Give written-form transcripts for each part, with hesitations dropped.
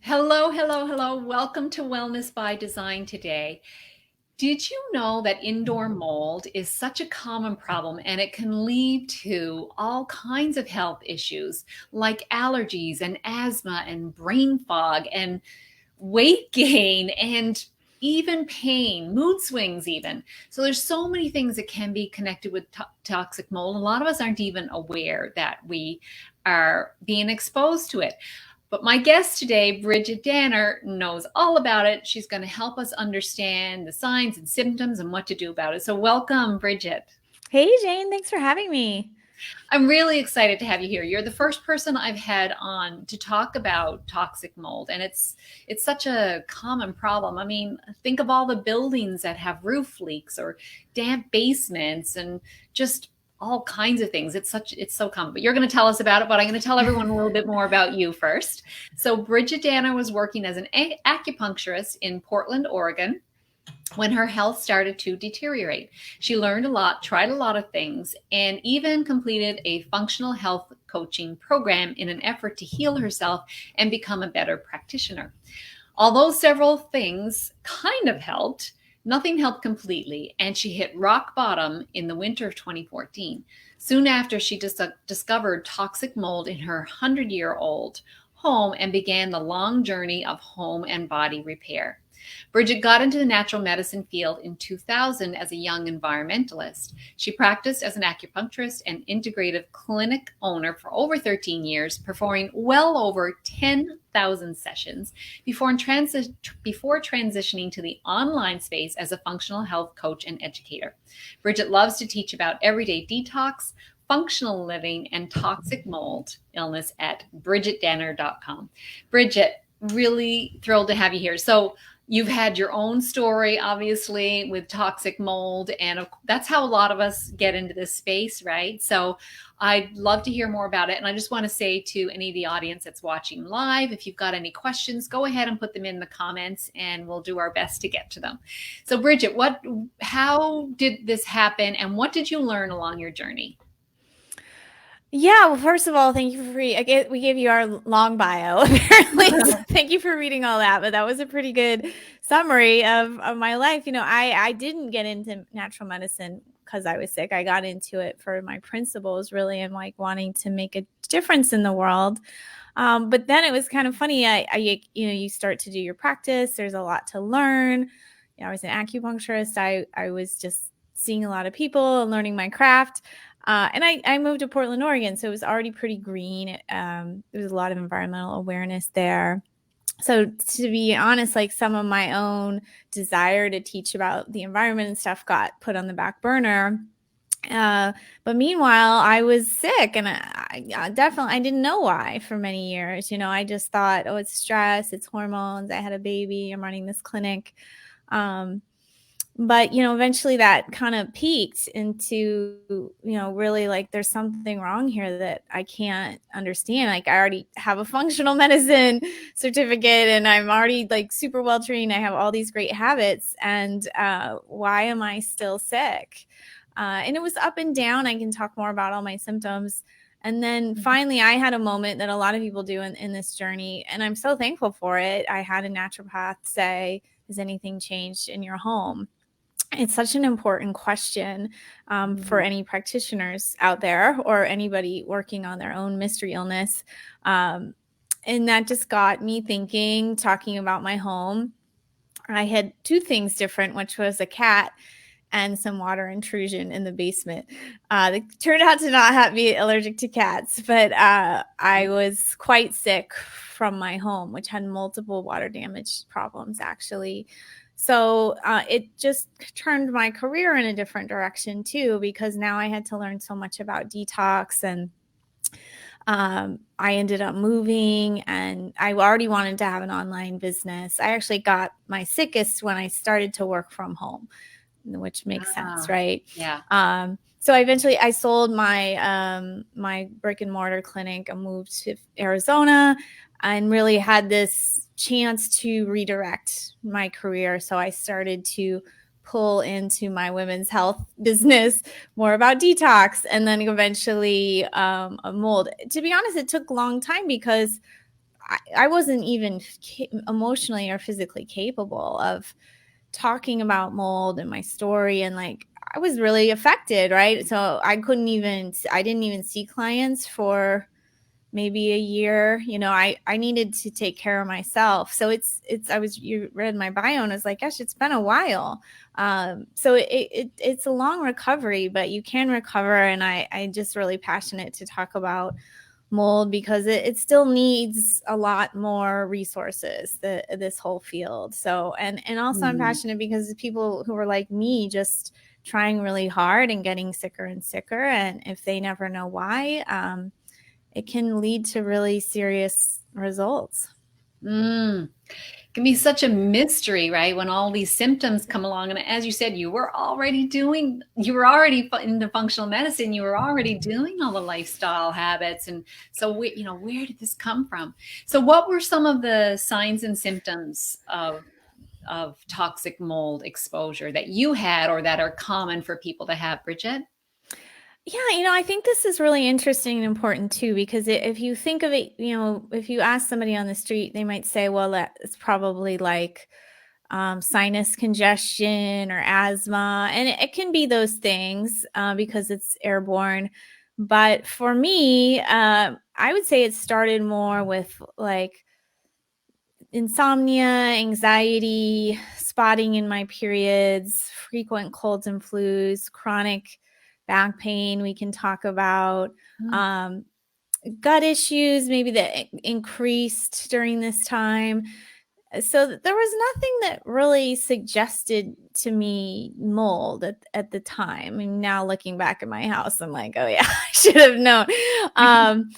Hello, hello, hello. Welcome to Wellness by Design today. Did you know that indoor mold is such a common problem and it can lead to all kinds of health issues like allergies and asthma and brain fog and weight gain and even pain, mood swings even. So there's so many things that can be connected with toxic mold. A lot of us aren't even aware that we are being exposed to it. But my guest today, Bridgit Danner, knows all about it. She's going to help us understand the signs and symptoms and what to do about it. So welcome, Bridgit. Hey, Jane, thanks for having me. I'm really excited to have you here. You're the first person I've had on to talk about toxic mold, and it's such a common problem. I mean, think of all the buildings that have roof leaks or damp basements and just all kinds of things. It's so common. But you're going to tell us about it, but I'm going to tell everyone a little bit more about you first. So Bridgit Danner was working as an acupuncturist in Portland, Oregon when her health started to deteriorate. She learned a lot, tried a lot of things, and even completed a functional health coaching program in an effort to heal herself and become a better practitioner. Although several things kind of helped, nothing helped completely, and she hit rock bottom in the winter of 2014. Soon after, she discovered toxic mold in her 100-year-old home and began the long journey of home and body repair. Bridgit got into the natural medicine field in 2000 as a young environmentalist. She practiced as an acupuncturist and integrative clinic owner for over 13 years, performing well over 10,000 sessions before transitioning to the online space as a functional health coach and educator. Bridgit loves to teach about everyday detox, functional living, and toxic mold illness at bridgitdanner.com. Bridgit, really thrilled to have you here. So you've had your own story, obviously, with toxic mold, and that's how a lot of us get into this space, right? So I'd love to hear more about it. And I just want to say to any of the audience that's watching live, if you've got any questions, go ahead and put them in the comments and we'll do our best to get to them. So Bridgit, how did this happen and what did you learn along your journey? Yeah, well, first of all, thank you we gave you our long bio, apparently. So thank you for reading all that, but that was a pretty good summary of my life. I didn't get into natural medicine because I was sick. I got into it for my principles, really, and like wanting to make a difference in the world. But then it was kind of funny. You start to do your practice. There's a lot to learn. I was an acupuncturist. I was just seeing a lot of people and learning my craft. And I moved to Portland, Oregon, so it was already pretty green. There was a lot of environmental awareness there. So to be honest, like some of my own desire to teach about the environment and stuff got put on the back burner. But meanwhile, I was sick, and I didn't know why for many years. I just thought, oh, it's stress, it's hormones. I had a baby. I'm running this clinic. But eventually that kind of peaked into, really like there's something wrong here that I can't understand. Like I already have a functional medicine certificate and I'm already like super well trained. I have all these great habits, and why am I still sick? And it was up and down. I can talk more about all my symptoms. And then finally, I had a moment that a lot of people do in this journey, and I'm so thankful for it. I had a naturopath say, has anything changed in your home? It's such an important question for any practitioners out there or anybody working on their own mystery illness. And that just got me thinking, talking about my home. I had two things different, which was a cat and some water intrusion in the basement. They turned out to not be allergic to cats, but I was quite sick from my home, which had multiple water damage problems, actually. So it just turned my career in a different direction too, because now I had to learn so much about detox, and I ended up moving, and I already wanted to have an online business. I actually got my sickest when I started to work from home, which makes sense, right? Yeah. So eventually I sold my brick and mortar clinic. I moved to Arizona and really had this chance to redirect my career. So I started to pull into my women's health business more about detox, and then eventually a mold. To be honest, it took a long time because I wasn't even emotionally or physically capable of talking about mold and my story, and like I was really affected, right? So I didn't even see clients for maybe a year. I needed to take care of myself. So you read my bio and I was like, gosh, it's been a while. So it's a long recovery, but you can recover. And I just really passionate to talk about mold because it still needs a lot more resources, this whole field. So, and also I'm Mhm. passionate because people who are like me, just trying really hard and getting sicker and sicker. And if they never know why, it can lead to really serious results. Mm. Can be such a mystery, right? When all these symptoms come along, and as you said, you were already into functional medicine, you were already doing all the lifestyle habits, and so where did this come from? So, what were some of the signs and symptoms of toxic mold exposure that you had, or that are common for people to have, Bridget? Yeah, I think this is really interesting and important too, because if you think of it, if you ask somebody on the street, they might say, well, it's probably like sinus congestion or asthma. And it can be those things because it's airborne. But for me, I would say it started more with like insomnia, anxiety, spotting in my periods, frequent colds and flus, chronic back pain, we can talk about. Mm. Um, Gut issues, maybe that increased during this time. So there was nothing that really suggested to me mold at the time. I mean, now looking back at my house, I'm like, oh yeah, I should have known. Um,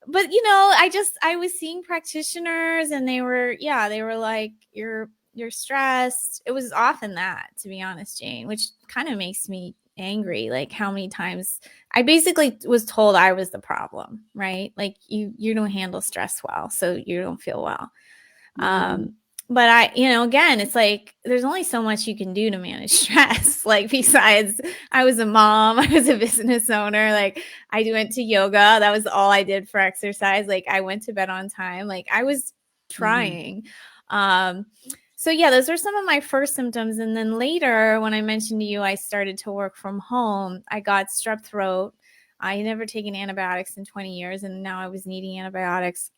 but I was seeing practitioners and they were like, you're stressed. It was often that, to be honest, Jane, which kind of makes me angry. Like how many times I basically was told I was the problem, right? Like you don't handle stress well, so you don't feel well. Mm. But again, it's like there's only so much you can do to manage stress. Like, besides, I was a mom, I was a business owner. Like, I went to yoga. That was all I did for exercise. Like, I went to bed on time. Like, I was Mhm. trying. Um, so yeah, those are some of my first symptoms. And then later, when I mentioned to you, I started to work from home. I got strep throat. I had never taken antibiotics in 20 years, and now I was needing antibiotics.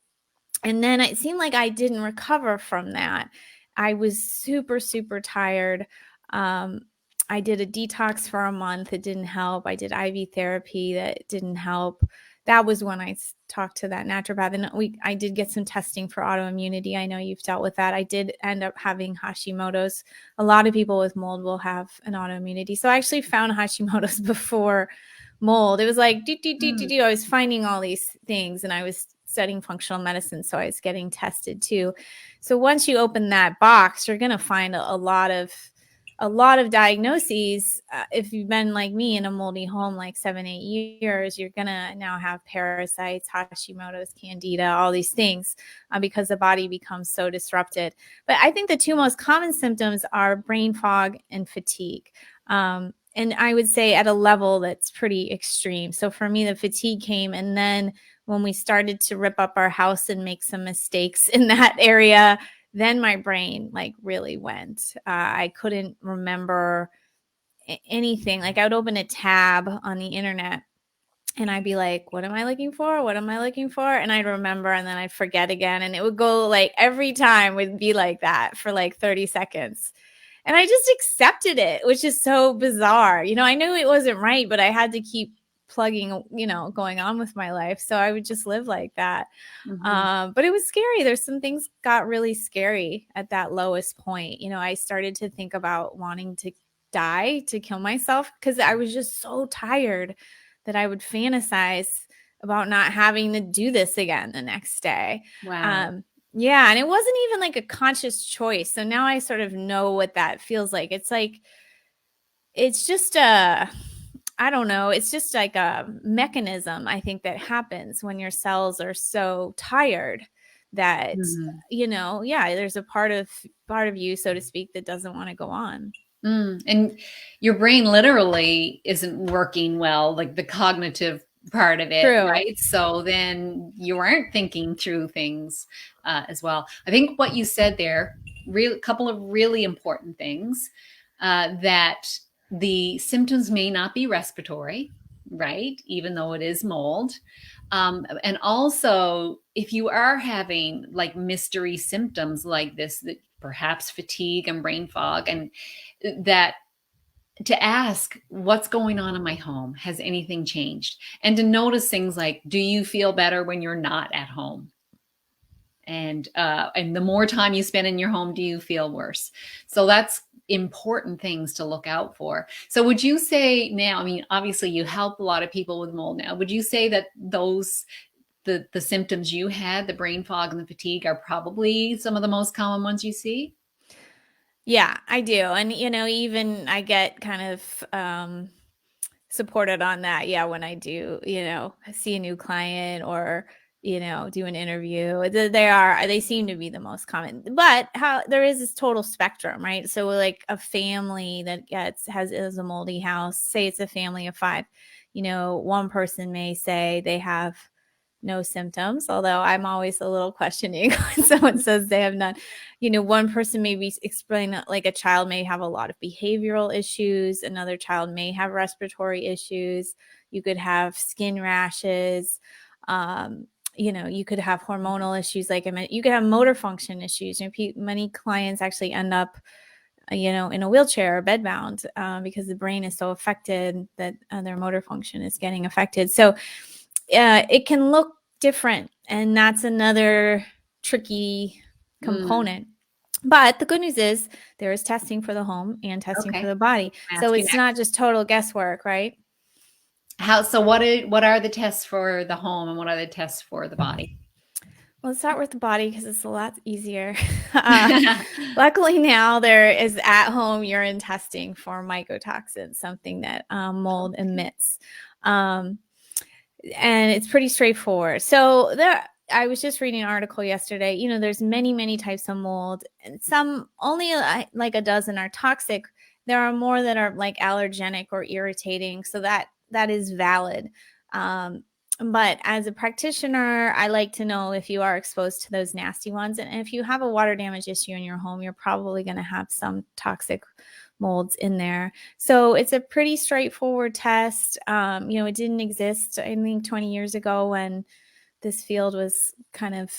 And then it seemed like I didn't recover from that. I was super, super tired. Um, I did a detox for a month. It didn't help. I did IV therapy. That didn't help. That was when I talked to that naturopath. And I did get some testing for autoimmunity. I know you've dealt with that. I did end up having Hashimoto's. A lot of people with mold will have an autoimmunity. So I actually found Hashimoto's before mold. It was like, I was finding all these things, and I was studying functional medicine, so I was getting tested too. So once you open that box, you're going to find a lot of diagnoses. If you've been like me in a moldy home like 7-8 years, you're going to now have parasites, Hashimoto's, candida, all these things because the body becomes so disrupted. But I think the two most common symptoms are brain fog and fatigue. And I would say at a level that's pretty extreme. So for me, the fatigue came, and then when we started to rip up our house and make some mistakes in that area, then my brain like really went. I couldn't remember anything. Like I would open a tab on the internet and I'd be like, what am I looking for? What am I looking for? And I'd remember, and then I'd forget again. And it would go like every time would be like that for like 30 seconds. And I just accepted it, which is so bizarre. I knew it wasn't right, but I had to keep plugging, going on with my life. So I would just live like that. Mhm. But it was scary. There's some things got really scary at that lowest point. I started to think about wanting to die, to kill myself, because I was just so tired that I would fantasize about not having to do this again the next day. Wow. Um, yeah, and it wasn't even like a conscious choice. So now I sort of know what that feels like. It's just I don't know, it's just like a mechanism, I think, that happens when your cells are so tired that Mhm. yeah, there's a part of you, so to speak, that doesn't want to go on. And your brain literally isn't working well, like the cognitive part of it, True. right? So then you aren't thinking through things as well. I think what you said there, real couple of really important things, that the symptoms may not be respiratory, right? Even though it is mold. And also, if you are having like mystery symptoms like this, that perhaps fatigue and brain fog, and that to ask what's going on in my home, has anything changed, and to notice things like, do you feel better when you're not at home, and the more time you spend in your home, do you feel worse? So that's important things to look out for. So would you say now, I mean, obviously you help a lot of people with mold now, would you say that those the symptoms you had, the brain fog and the fatigue, are probably some of the most common ones you see? Yeah, I do. And, even I get kind of supported on that. Yeah, when I do, see a new client or, do an interview, they seem to be the most common. But how there is this total spectrum, right? So like a family that is a moldy house, say it's a family of 5, one person may say they have no symptoms, although I'm always a little questioning when someone says they have none. One person may be explaining that, like, a child may have a lot of behavioral issues, another child may have respiratory issues, you could have skin rashes, you could have hormonal issues, like I meant, you could have motor function issues. Many clients actually end up in a wheelchair or bedbound because the brain is so affected that their motor function is getting affected. So it can look different, and that's another tricky Mm, component. But the good news is there is testing for the home and testing for okay, the body. So ask you it's not next. just total guesswork, right? What are the tests for the home, and what are the tests for the body? Well, let's start with the body because it's a lot easier. uh, Luckily now there is at-home urine testing for mycotoxins, something that mold Okay. emits. Um, and it's pretty straightforward. So I was just reading an article yesterday. There's many types of mold, and some only like a dozen are toxic. There are more that are like allergenic or irritating, so that is valid. Um, but as a practitioner, I like to know if you are exposed to those nasty ones, and if you have a water damage issue in your home, you're probably going to have some toxic molds in there. So it's a pretty straightforward test. It didn't exist, I think, 20 years ago when this field was kind of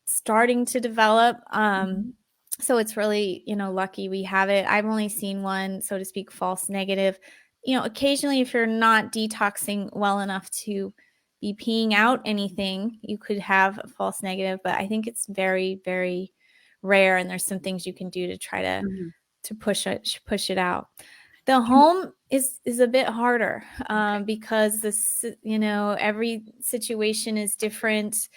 starting to develop. Mhm. So it's really, lucky we have it. I've only seen one, so to speak, false negative. Occasionally, if you're not detoxing well enough to be peeing out anything, you could have a false negative, but I think it's very, very rare. And there's some things you can do to try Mhm. to push it out. The home is a bit harder Okay. because this, every situation is different.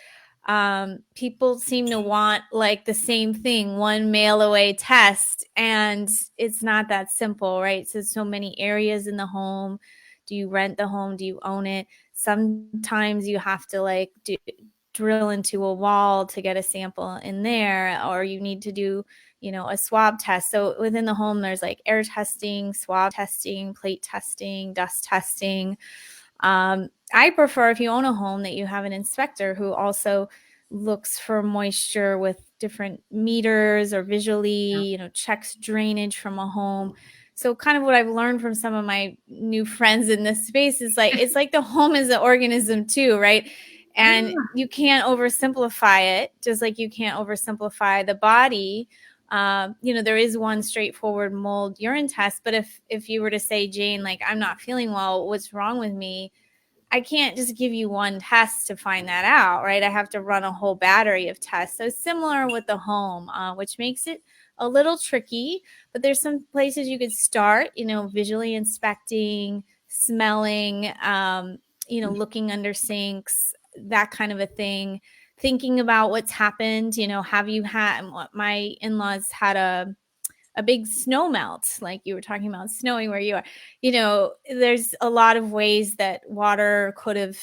People seem to want like the same thing, one mail away test, and it's not that simple, right? So many areas in the home. Do you rent the home? Do you own it? Sometimes you have to like drill into a wall to get a sample in there, or you need to do a swab test. So within the home there's like air testing, swab testing, plate testing, dust testing. I prefer, if you own a home, that you have an inspector who also looks for moisture with different meters, or visually, Yeah. checks drainage from a home. So kind of what I've learned from some of my new friends in this space is like, it's like the home is an organism too, right? And Ah, you can't oversimplify it, just like you can't oversimplify the body. There is one straightforward mold urine test, but if you were to say, Jane, like, I'm not feeling well, what's wrong with me? I can't just give you one test to find that out, right? I have to run a whole battery of tests. So similar with the home, which makes it a little tricky, but there's some places you could start, visually inspecting, smelling, looking under sinks, that kind of a thing. Thinking about what's happened, have you had, my in-laws had a big snow melt, like you were talking about snowing where you are. There's a lot of ways that water could have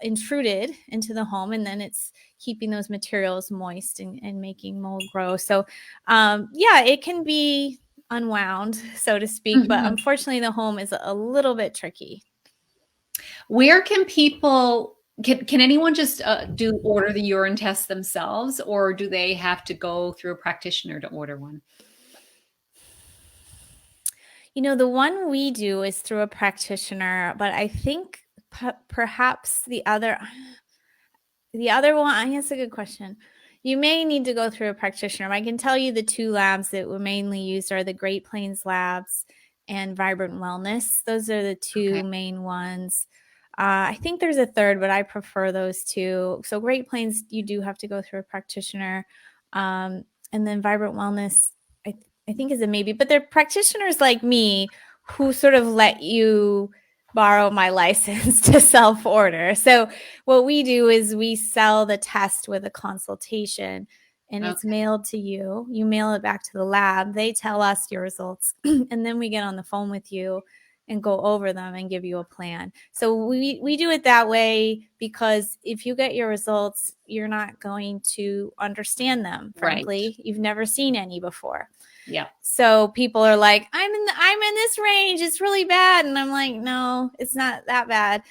intruded into the home, and then it's keeping those materials moist and making mold grow. So yeah, it can be unwound, so to speak, but mhm. unfortunately the home is a little bit tricky. Where can people can anyone just do order the urine test themselves, or do they have to go through a practitioner to order one? The one we do is through a practitioner, but I think perhaps the other one, I guess, a good question. You may need to go through a practitioner. I can tell you the two labs that were mainly used are the Great Plains Labs and Vibrant Wellness. Those are the Okay. two main ones. I think there's a third, but I prefer those two. So Great Plains, you do have to go through a practitioner. And then Vibrant Wellness, I think is a maybe. But they're practitioners like me who sort of let you borrow my license to self-order. So what we do is we sell the test with a consultation, and it's Okay. mailed to you. You mail it back to the lab. They tell us your results, and then we get on the phone with you and go over them and give you a plan. So we do it that way because if you get your results, you're not going to understand them, Right. frankly. You've never seen any before. Yeah. So people are like, I'm in this range. It's really bad. And I'm like, no, it's not that bad.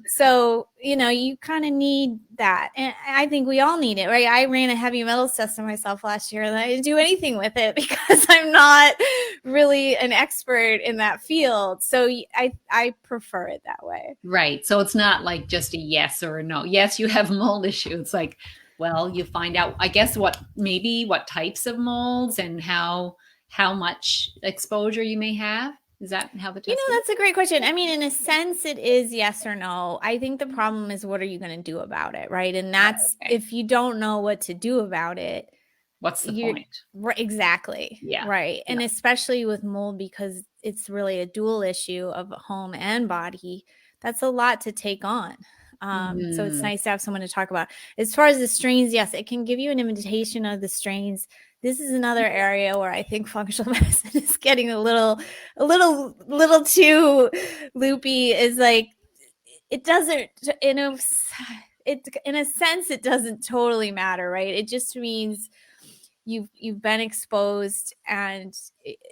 So, you kind of need that. And I think we all need it, right? I ran a heavy metals test on myself last year and I didn't do anything with it because I'm not really an expert in that field. So I prefer it that way. Right. So it's not like just a yes or a no. Yes, you have a mold issue. It's like, well, you find out, I guess, what types of molds and how much exposure you may have. Is that how the test is? That's a great question. I mean, in a sense, it is yes or no. I think the problem is what are you going to do about it, right? And that's Okay. if you don't know what to do about it, What's the you're point? right, exactly Yeah. right. Yeah. And especially with mold, because it's really a dual issue of home and body, that's a lot to take on. So it's Mm. nice to have someone to talk about. As far as the strains, yes, it can give you an invitation of the strains. This is another area where I think functional medicine is getting a little too loopy. Is like it doesn't in a sense it doesn't totally matter, right? It just means you've been exposed, and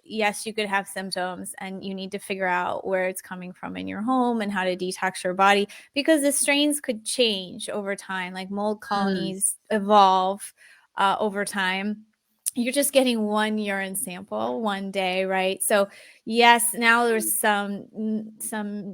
yes, you could have symptoms and you need to figure out where it's coming from in your home and how to detox your body, because the strains could change over time, like mold Mm. colonies evolve over time. You're just getting one urine sample one day, right? So yes, now there's some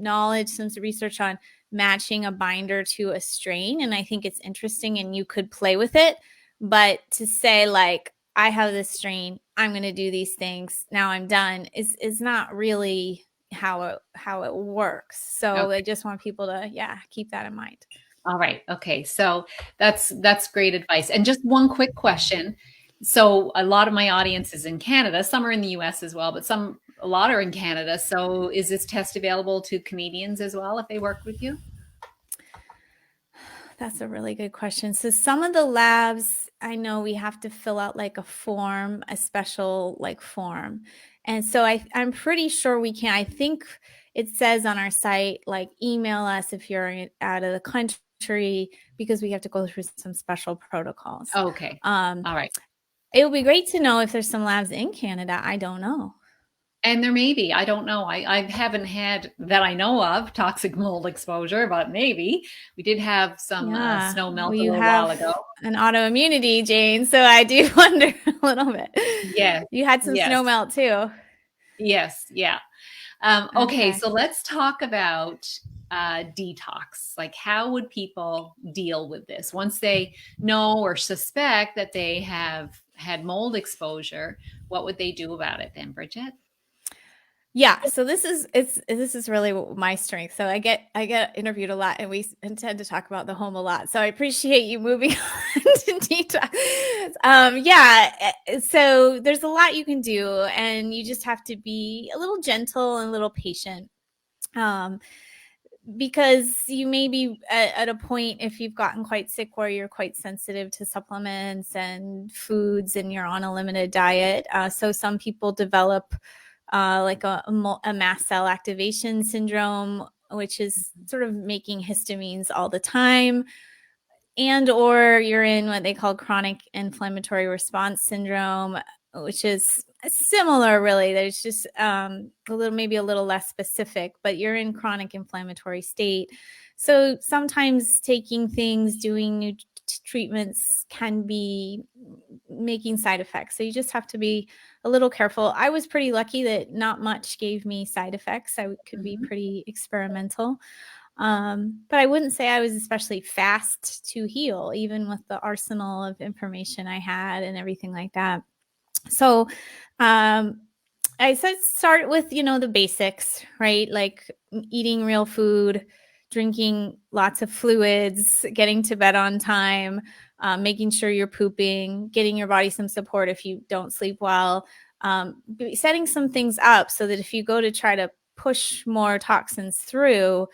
knowledge, some research on matching a binder to a strain, and I think it's interesting and you could play with it. But to say like, I have this strain, I'm going to do these things, now I'm done, is not really how it works. So I Okay. just want people to keep that in mind. All right. Okay. So that's great advice. And just one quick question. So a lot of my audience is in Canada. Some are in the US as well, but a lot are in Canada. So is this test available to Canadians as well if they work with you? That's a really good question. So some of the labs, I know we have to fill out like a form, a special like form. And so I'm pretty sure we can. I think it says on our site, like email us if you're out of the country, because we have to go through some special protocols. Okay. Um, All right. it would be great to know if there's some labs in Canada. I don't know. And there may be, I don't know. I haven't had that I know of toxic mold exposure, but maybe we did have some Yeah. snow Well, melt a you little while have ago. an autoimmunity, Jane. So I do wonder a little bit. Yes. You had some Yes. snow melt too. Yes. Yeah. Okay, Okay. so let's talk about detox. Like, how would people deal with this once they know or suspect that they have had mold exposure? What would they do about it then, Bridget? Yeah, so this is really my strength. So I get interviewed a lot, and we intend to talk about the home a lot. So I appreciate you moving on to detox. So there's a lot you can do, and you just have to be a little gentle and a little patient. Um, because you may be at a point, if you've gotten quite sick, where you're quite sensitive to supplements and foods and you're on a limited diet. So some people develop like a mast cell activation syndrome, which is sort of making histamines all the time, and or you're in what they call chronic inflammatory response syndrome, which is Similar, really. There's just maybe a little less specific, but you're in chronic inflammatory state. So sometimes taking things, doing new treatments can be making side effects. So you just have to be a little careful. I was pretty lucky that not much gave me side effects. I could be pretty experimental. But I wouldn't say I was especially fast to heal, even with the arsenal of information I had and everything like that. So I said start with, the basics, right? Like eating real food, drinking lots of fluids, getting to bed on time, making sure you're pooping, getting your body some support if you don't sleep well, setting some things up so that if you go to try to push more toxins through,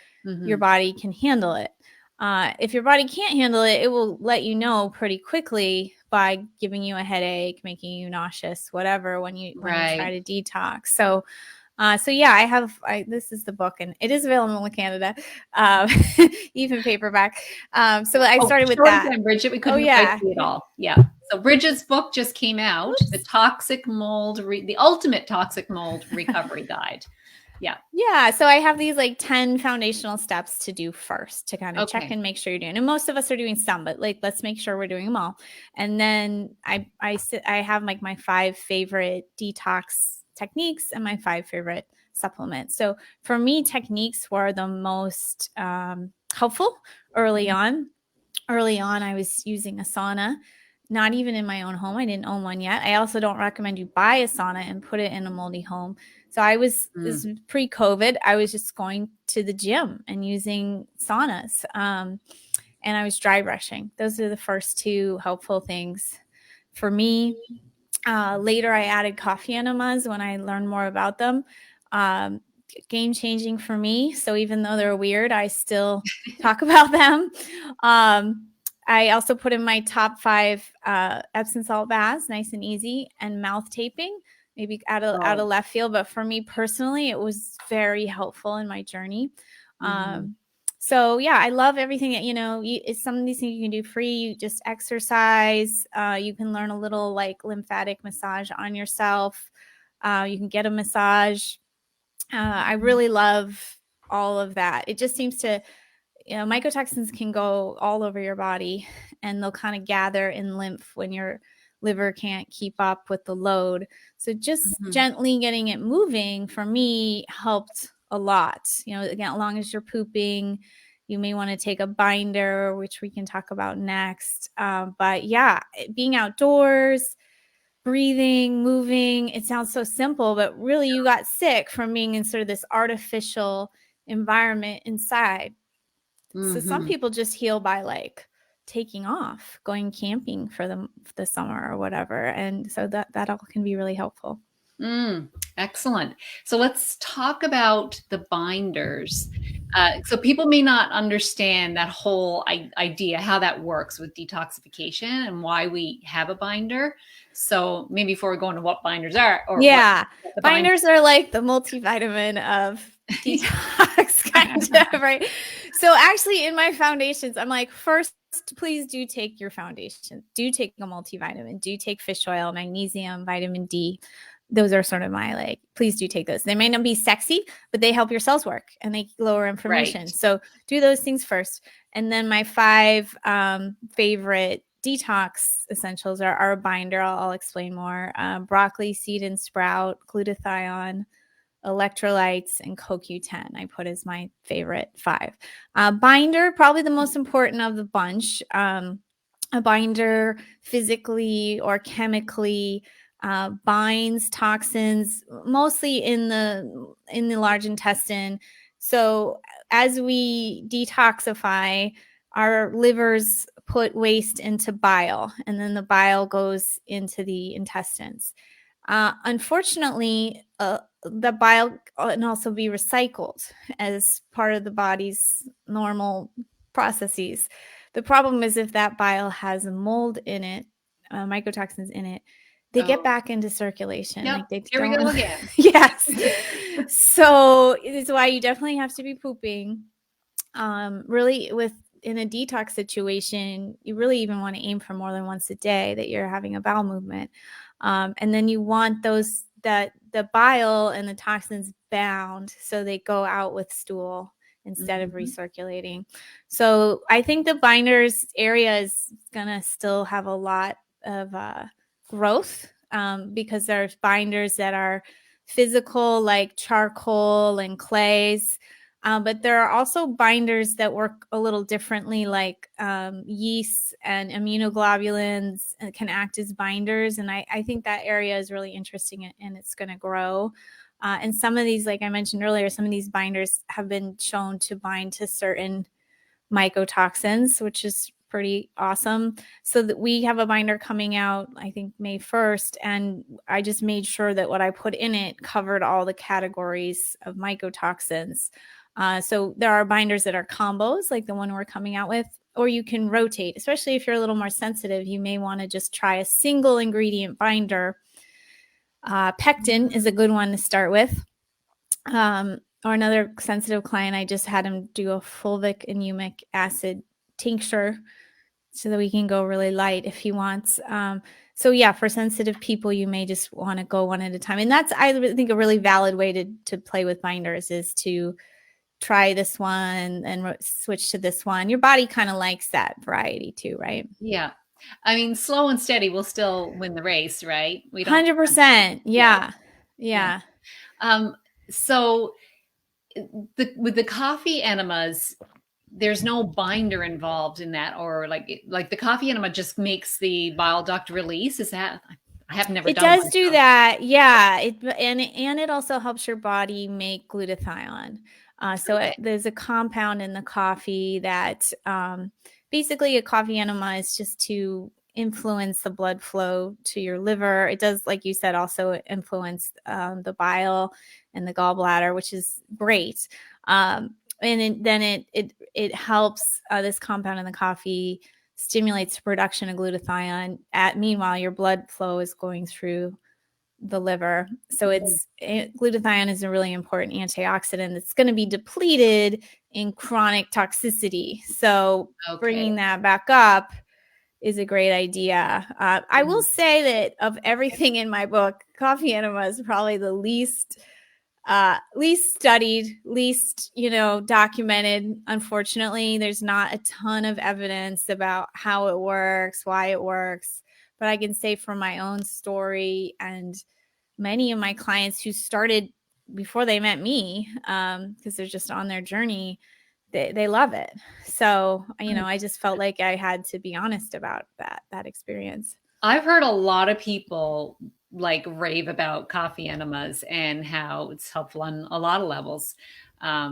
your body can handle it. If your body can't handle it, it will let you know pretty quickly by giving you a headache, making you nauseous, whatever, when you try to detox. So yeah, this is the book, and it is available in Canada, even paperback. So I started with that. Again, Bridgit, we couldn't quite see it all. Yeah. So Bridget's book just came out, The Ultimate Toxic Mold Recovery Guide. Yeah. Yeah. So I have these like 10 foundational steps to do first to kind of check and make sure you're doing. And most of us are doing some, but like, let's make sure we're doing them all. And then I have like my 5 favorite detox techniques and my 5 favorite supplements. So for me, techniques were the most helpful early on. Early on, I was using a sauna, not even in my own home. I didn't own one yet. I also don't recommend you buy a sauna and put it in a moldy home. So this was pre-COVID. I was just going to the gym and using saunas. And I was dry brushing. Those are the first 2 helpful things for me. Later, I added coffee enemas when I learned more about them. Game changing for me. So even though they're weird, I still talk about them. I also put in my top 5 Epsom salt baths, nice and easy, and mouth taping, maybe out of left field. But for me personally, it was very helpful in my journey. So yeah, I love everything that, it's some of these things you can do free. You just exercise. You can learn a little like lymphatic massage on yourself. You can get a massage. I really love all of that. It just seems to, mycotoxins can go all over your body, and they'll kind of gather in lymph when your liver can't keep up with the load. So just gently getting it moving for me helped a lot. Again, as long as you're pooping, you may want to take a binder, which we can talk about next. But yeah, being outdoors, breathing, moving, it sounds so simple, but really you got sick from being in sort of this artificial environment inside. So some people just heal by like taking off, going camping for the summer or whatever. And so that all can be really helpful. Excellent. So let's talk about the binders. So people may not understand that whole idea, how that works with detoxification and why we have a binder. So maybe before we go into what binders are, binders are like the multivitamin of detox, kind of, right? So actually, in my foundations, I'm like, first, please do take your foundation. Do take a multivitamin. Do take fish oil, magnesium, vitamin D. Those are sort of my please do take those. They may not be sexy, but they help your cells work and they lower inflammation. Right. So do those things first. And then my 5 favorite detox essentials are a binder. I'll explain more. Broccoli, seed and sprout, glutathione, electrolytes, and CoQ10 I put as my favorite 5. Binder, probably the most important of the bunch. A binder physically or chemically binds toxins mostly in the large intestine. So as we detoxify, our livers put waste into bile, and then the bile goes into the intestines. Unfortunately, the bile can also be recycled as part of the body's normal processes. The problem is if that bile has a mold in it, mycotoxins in it, they get back into circulation. Yep. Here we go again. Yes. So it's why you definitely have to be pooping. Really, with in a detox situation, you really even want to aim for more than once a day that you're having a bowel movement. And then you want the bile and the toxins bound so they go out with stool instead of Mm-hmm. recirculating. So I think the binders area is going to still have a lot of growth, because there's binders that are physical, like charcoal and clays. But there are also binders that work a little differently, like yeasts and immunoglobulins can act as binders. And I think that area is really interesting, and it's going to grow. And some of these, like I mentioned earlier, some of these binders have been shown to bind to certain mycotoxins, which is pretty awesome. So that we have a binder coming out, I think May 1st, and I just made sure that what I put in it covered all the categories of mycotoxins. So there are binders that are combos, like the one we're coming out with, or you can rotate, especially if you're a little more sensitive. You may want to just try a single ingredient binder. Pectin is a good one to start with. Or another sensitive client, I just had him do a fulvic and humic acid tincture so that we can go really light if he wants. So yeah, for sensitive people, you may just want to go one at a time. And that's, I think, a really valid way to play with binders is to try this one and switch to this one. Your body kind of likes that variety too, right? Yeah. I mean, slow and steady will still win the race, right? We don't, 100%. yeah, Yeah. yeah. Yeah. Um, so with the coffee enemas, there's no binder involved in that, or like the coffee enema just makes the bile duct release. Is that, I have never It done does one. do So. that. Yeah. And it also helps your body make glutathione. Okay. There's a compound in the coffee that basically a coffee enema is just to influence the blood flow to your liver. It does, like you said, also influence the bile and the gallbladder, which is great. Then it helps, this compound in the coffee stimulates the production of glutathione. Meanwhile, your blood flow is going through the liver. So Mhm. glutathione is a really important antioxidant that's going to be depleted in chronic toxicity. So Okay. bringing that back up is a great idea. I will Mhm. say that of everything in my book, coffee enema is probably the least studied, least, documented. Unfortunately, there's not a ton of evidence about how it works, why it works. But I can say from my own story and many of my clients who started before they met me, because they're just on their journey, they love it. So, I just felt like I had to be honest about that experience. I've heard a lot of people like rave about coffee enemas and how it's helpful on a lot of levels,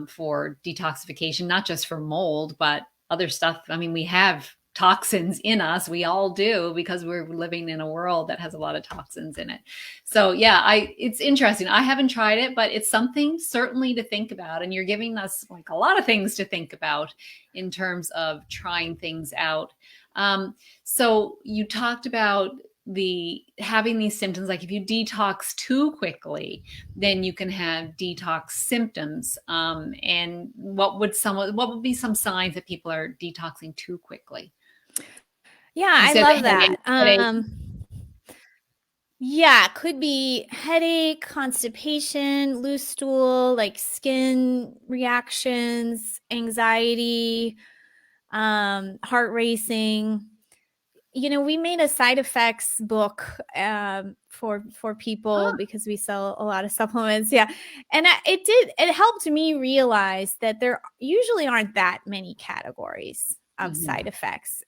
for detoxification, not just for mold, but other stuff. I mean, we have toxins in us. We all do, because we're living in a world that has a lot of toxins in it. So yeah, it's interesting. I haven't tried it, but it's something certainly to think about. And you're giving us like a lot of things to think about in terms of trying things out. So you talked about the having these symptoms, like if you detox too quickly, then you can have detox symptoms. And what would be some signs that people are detoxing too quickly? Yeah, You I said love the that. headache. Yeah, could be headache, constipation, loose stool, like skin reactions, anxiety, heart racing. We made a side effects book, for people Oh, because we sell a lot of supplements. Yeah, and it helped me realize that there usually aren't that many categories of mhm. side effects.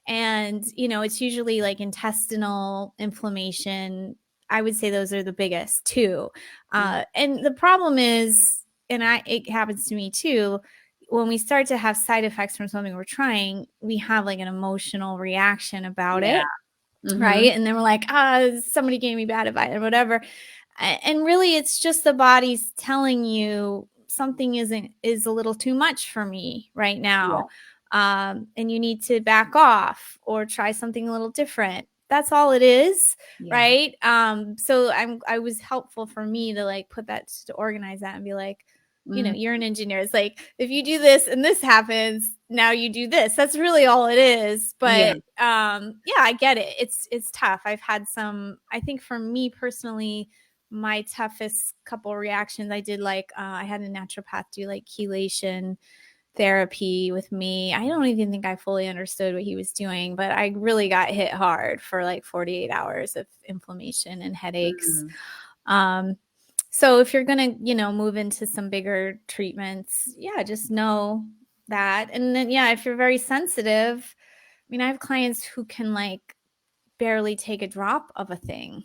And it's usually like intestinal inflammation. I would say those are the biggest too. And the problem is, and it happens to me too, when we start to have side effects from something we're trying, we have like an emotional reaction about Yeah. it, Hmm. right? And then we're like, somebody gave me bad advice or whatever. And really, it's just the body's telling you something is a little too much for me right Yeah. now, and you need to back off or try something a little different. That's all it is, Yeah. right? So I was helpful for me to like put that, to organize that and be like, Mm. you're an engineer. It's like, if you do this and this happens, now you do this. That's really all it is. Yeah. But yeah, I get it. It's tough. I've had some, I think for me personally, my toughest couple reactions, I did like I had a naturopath do like chelation therapy with me. I don't even think I fully understood what he was doing, but I really got hit hard for like 48 hours of inflammation and headaches. Mm. Um, so if you're gonna, move into some bigger treatments, yeah, just know that. And then, yeah, if you're very sensitive, I mean, I have clients who can like barely take a drop of a thing.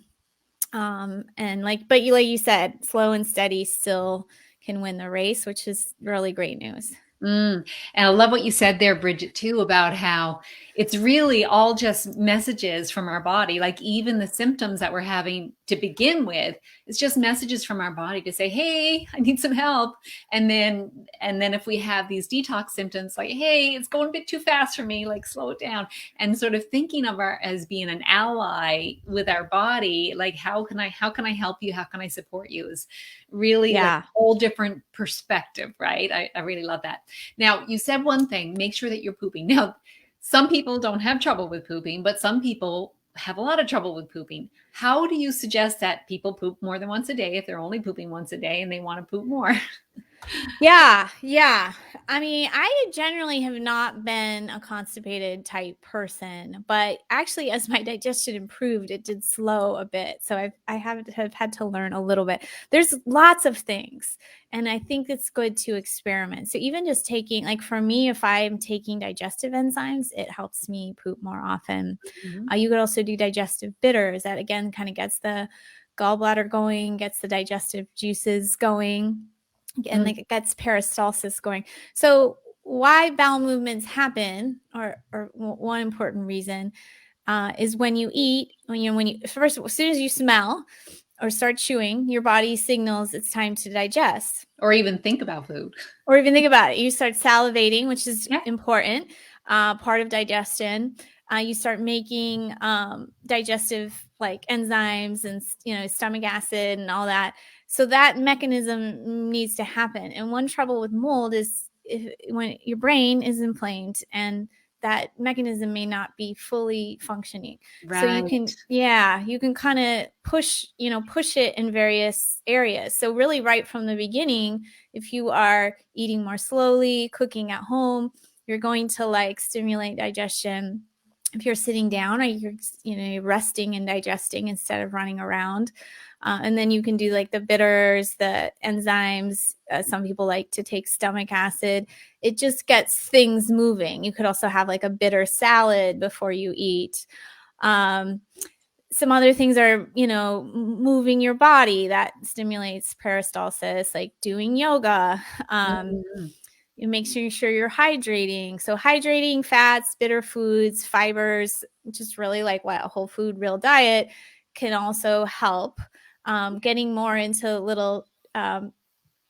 And like you said, slow and steady still can win the race, which is really great news. Mm. And I love what you said there, Bridget, too, about how it's really all just messages from our body. Like even the symptoms that we're having to begin with, it's just messages from our body to say, "Hey, I need some help." And then if we have these detox symptoms, like, "Hey, it's going a bit too fast for me, like slow it down." And sort of thinking of our as being an ally with our body, like how can I help you? How can I support you? Is really like Yeah. a whole different perspective, right? I really love that. Now, you said one thing, make sure that you're pooping. Now, some people don't have trouble with pooping, but some people have a lot of trouble with pooping. How do you suggest that people poop more than once a day if they're only pooping once a day and they want to poop more? Yeah, yeah. I mean, I generally have not been a constipated type person, but actually, as my digestion improved, it did slow a bit. So I have had to learn a little bit. There's lots of things, and I think it's good to experiment. So even just taking, like for me, if I'm taking digestive enzymes, it helps me poop more often. Mhm. You could also do digestive bitters. That again kind of gets the gallbladder going, gets the digestive juices going, and Mm. like it gets peristalsis going. So why bowel movements happen, or one important reason, is when you eat, when you first, as soon as you smell or start chewing, your body signals it's time to digest. Or even think about food. Or even think about it, you start salivating, which is Yeah. important, part of digestion. You start making digestive like enzymes and stomach acid and all that. So that mechanism needs to happen. And one trouble with mold is when your brain is inflamed and that mechanism may not be fully functioning. So you Right. can, yeah, you can kind of push it in various areas. So really right from the beginning, if you are eating more slowly, cooking at home, you're going to like stimulate digestion. If you're sitting down, or you're resting and digesting instead of running around. And then you can do like the bitters, the enzymes. Some people like to take stomach acid. It just gets things moving. You could also have like a bitter salad before you eat. Um, some other things are, moving your body that stimulates peristalsis, like doing yoga. Mhm. You make sure you're hydrating. So hydrating, fats, bitter foods, fibers, just really like what a whole food, real diet can also help. Getting more into little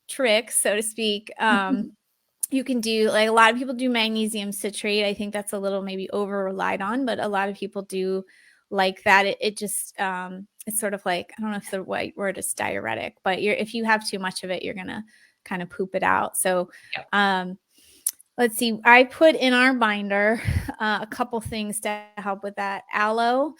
tricks, so to speak. You can do, like a lot of people do magnesium citrate. I think that's a little maybe over relied on, but a lot of people do like that. It just it's sort of like, I don't know if the right word is diuretic, but if you have too much of it, you're gonna kind of poop it out. So Yep. um let's see, I put in our binder a couple things to help with that. Aloe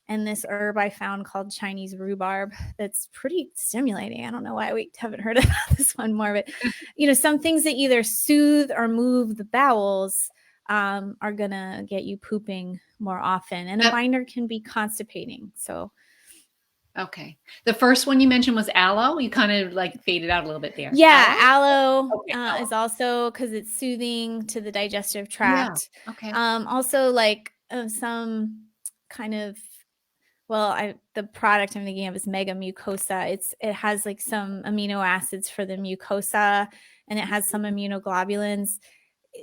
and this herb I found called Chinese rhubarb that's pretty stimulating. I don't know why we haven't heard about this one more, but some things that either soothe or move the bowels are gonna get you pooping more often. And a That binder can be constipating. So okay. The first one you mentioned was aloe. You kind of like faded out a little bit there. yeah, Aloe? aloe Okay, aloe. is also because it's soothing to the digestive Yeah. tract. Okay. Also like some kind of, well, the product I'm thinking of is Mega Mucosa. It has like some amino acids for the mucosa, and it has some immunoglobulins.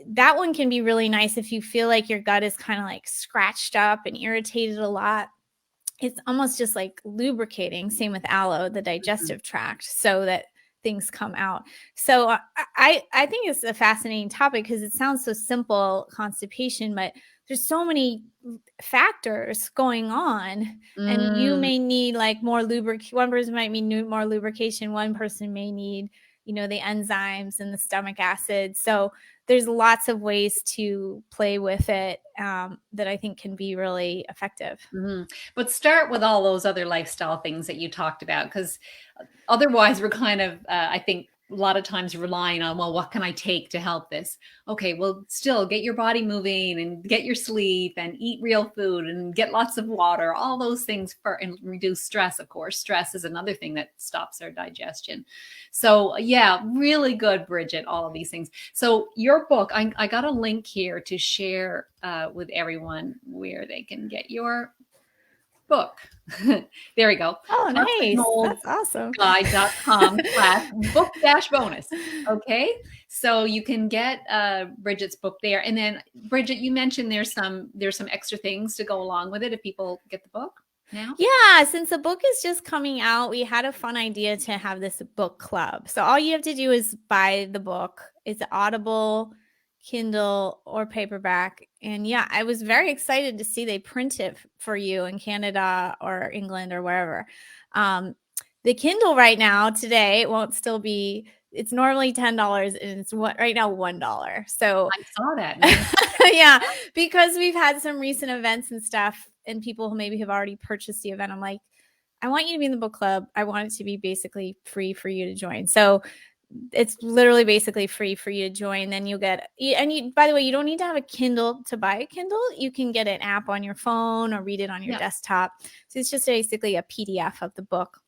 That one can be really nice if you feel like your gut is kind of like scratched up and irritated a lot. It's almost just like lubricating. Same with aloe, the Mhm. digestive tract, so that things come out. So I think it's a fascinating topic because it sounds so simple, constipation, but there's so many factors going on, and you Mm. may need like more lubrication. One person might need more lubrication. One person may need the enzymes and the stomach acid. So there's lots of ways to play with it that I think can be really effective. But start with all those other lifestyle things that you talked about, because otherwise we're kind of, I think, a lot of times relying on, well, what can I take to help this? Okay, well, still get your body moving and get your sleep and eat real food and get lots of water, all those things and reduce stress. Of course, stress is another thing that stops our digestion. So yeah, really good, Bridgit, all of these things. So your book, I got a link here to share with everyone where they can get your book. There we go. Oh, nice. Mold That's awesome. guide.com/book bonus. Okay. So you can get Bridgit's book there. And then Bridgit, you mentioned there's some extra things to go along with it if people get the book now. Yeah, since the book is just coming out, we had a fun idea to have this book club. So all you have to do is buy the book. It's Audible, Kindle, or paperback. And yeah, I was very excited to see they print it for you in Canada or England or wherever. The Kindle right now, today, it won't still be, it's normally $10 and it's right now $1. So I saw that. yeah, because we've had some recent events and stuff, and people who maybe have already purchased the event. I'm like, I want you to be in the book club. I want it to be basically free for you to join. So it's literally basically free for you to join. Then you'll get, and you, by the way, you don't need to have a Kindle to buy a Kindle. You can get an app on your phone or read it on your desktop. So it's just basically a PDF of the book.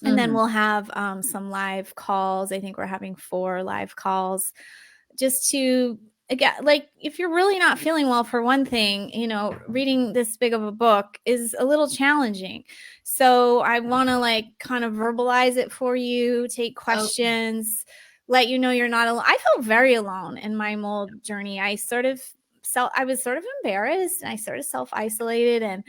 And then we'll have some live calls. I think we're having 4 live calls just to, again, like if you're really not feeling well, for one thing, reading this big of a book is a little challenging. So I want to like kind of verbalize it for you, take questions, let you know you're not alone. I felt very alone in my mold journey. I was sort of embarrassed, and I sort of self-isolated, and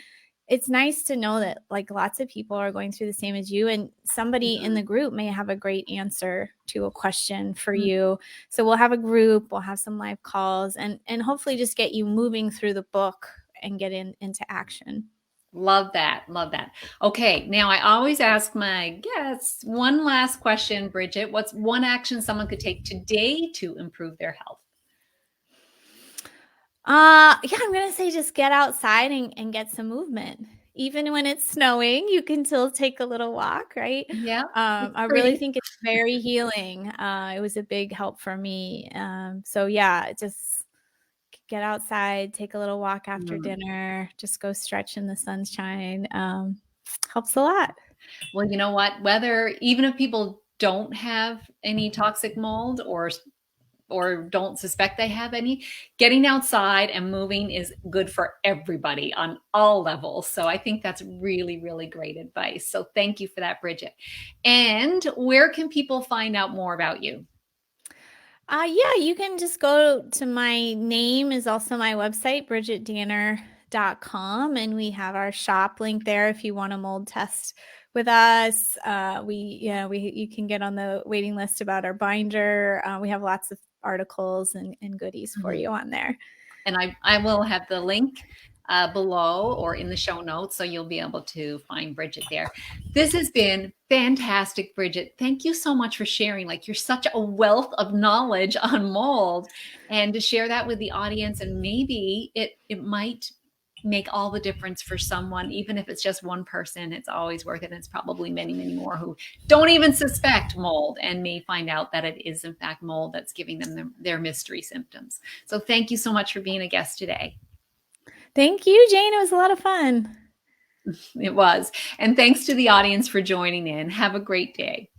it's nice to know that like lots of people are going through the same as you, and somebody in the group may have a great answer to a question for you. So we'll have a group, we'll have some live calls, and hopefully just get you moving through the book and get into action. Love that. Love that. Okay. Now I always ask my guests one last question, Bridgit. What's one action someone could take today to improve their health? Yeah, I'm going to say just get outside and get some movement. Even when it's snowing, you can still take a little walk, right? Yeah. I really think it's very healing. It was a big help for me. So yeah, just get outside, take a little walk after dinner, just go stretch in the sunshine. Helps a lot. Well, you know what? Even if people don't have any toxic mold or don't suspect they have any, getting outside and moving is good for everybody on all levels. So I think that's really, really great advice. So thank you for that, Bridgit. And where can people find out more about you? Yeah, you can just go to my name is also my website, BridgitDanner.com, and we have our shop link there if you want a mold test with us. You can get on the waiting list about our binder. We have lots of articles and goodies for you on there. And I will have the link below or in the show notes, so you'll be able to find Bridgit there. This has been fantastic, Bridgit. Thank you so much for sharing. Like, you're such a wealth of knowledge on mold, and to share that with the audience, and maybe it might make all the difference for someone. Even if it's just one person, it's always worth it. And it's probably many, many more who don't even suspect mold and may find out that it is in fact mold that's giving them their mystery symptoms. So thank you so much for being a guest today. Thank you, Jane. It was a lot of fun. It was. And thanks to the audience for joining in. Have a great day.